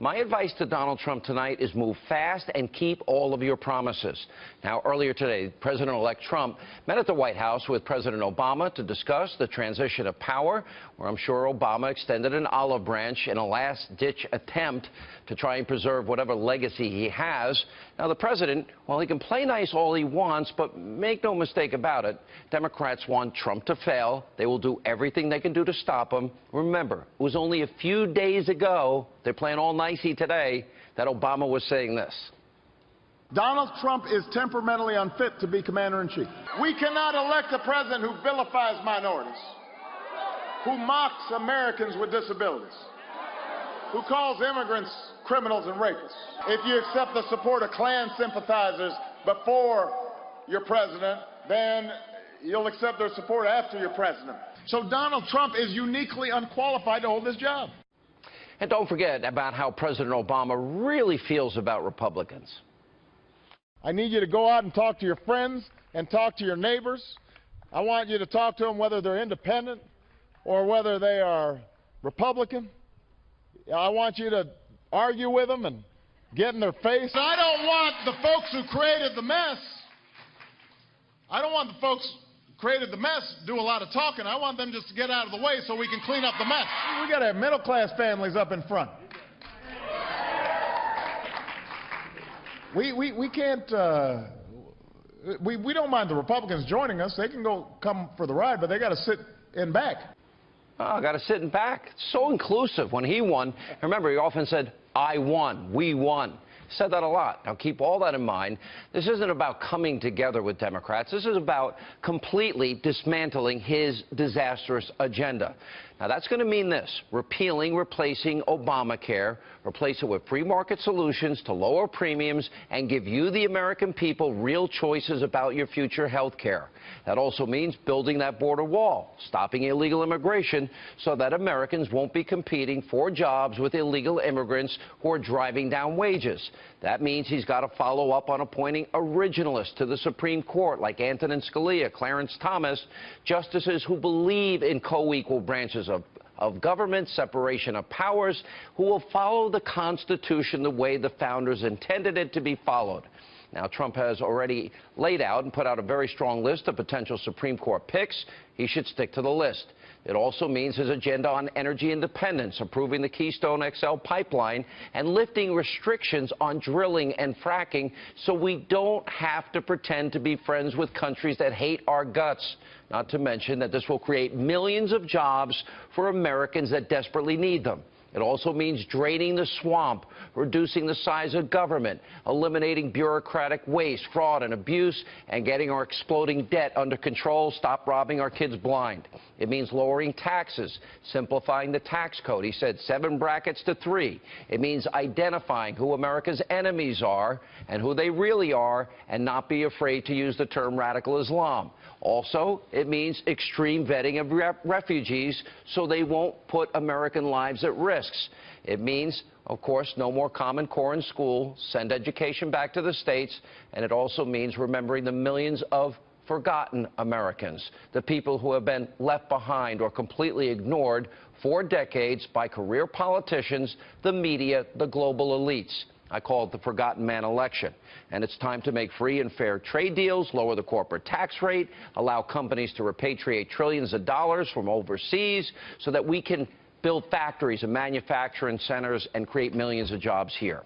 My advice to Donald Trump tonight is move fast and keep all of your promises. Now, earlier today, President-elect Trump met at the White House with President Obama to discuss the transition of power, where I'm sure Obama extended an olive branch in a last-ditch attempt to try and preserve whatever legacy he has. Now, the president, well, he can play nice all he wants, but make no mistake about it, Democrats want Trump to fail. They will do everything they can do to stop him. Remember, it was only a few days ago, they're playing all nicey today, that Obama was saying this. Donald Trump is temperamentally unfit to be commander-in-chief. We cannot elect a president who vilifies minorities, who mocks Americans with disabilities, who calls immigrants criminals and rapists. If you accept the support of Klan sympathizers before you're president, then you'll accept their support after you're president. So Donald Trump is uniquely unqualified to hold this job. And don't forget about how President Obama really feels about Republicans. I need you to go out and talk to your friends and talk to your neighbors. I want you to talk to them whether they're independent or whether they are Republican. I want you to argue with them and get in their face. I don't want the folks who created the mess. I don't want the folks who created the mess do a lot of talking. I want them just to get out of the way so we can clean up the mess. We got to have middle-class families up in front. We can't, we don't mind the Republicans joining us. They can come for the ride, but they got to sit in back. Oh, got to sit in back. So inclusive. When he won, remember, he often said, I won, we won. Said that a lot. Now, keep all that in mind. This isn't about coming together with Democrats. This is about completely dismantling his disastrous agenda. Now, that's going to mean this: repealing, replacing Obamacare, replace it with free market solutions to lower premiums and give you, the American people, real choices about your future health care. That also means building that border wall, stopping illegal immigration so that Americans won't be competing for jobs with illegal immigrants who are driving down wages. That means he's got to follow up on appointing originalists to the Supreme Court like Antonin Scalia, Clarence Thomas, justices who believe in co-equal branches of government, separation of powers, who will follow the Constitution the way the founders intended it to be followed. Now, Trump has already laid out and put out a very strong list of potential Supreme Court picks. He should stick to the list. It also means his agenda on energy independence, approving the Keystone XL pipeline, and lifting restrictions on drilling and fracking so we don't have to pretend to be friends with countries that hate our guts. Not to mention that this will create millions of jobs for Americans that desperately need them. It also means draining the swamp, reducing the size of government, eliminating bureaucratic waste, fraud, and abuse, and getting our exploding debt under control, stop robbing our kids blind. It means lowering taxes, simplifying the tax code. He said 7 brackets to 3. It means identifying who America's enemies are and who they really are, and not be afraid to use the term radical Islam. Also, it means extreme vetting of refugees so they won't put American lives at risk. It means, of course, no more Common Core in school, send education back to the states, and it also means remembering the millions of forgotten Americans, the people who have been left behind or completely ignored for decades by career politicians, the media, the global elites. I call it the forgotten man election. And it's time to make free and fair trade deals, lower the corporate tax rate, allow companies to repatriate trillions of dollars from overseas so that we can build factories and manufacturing centers and create millions of jobs here.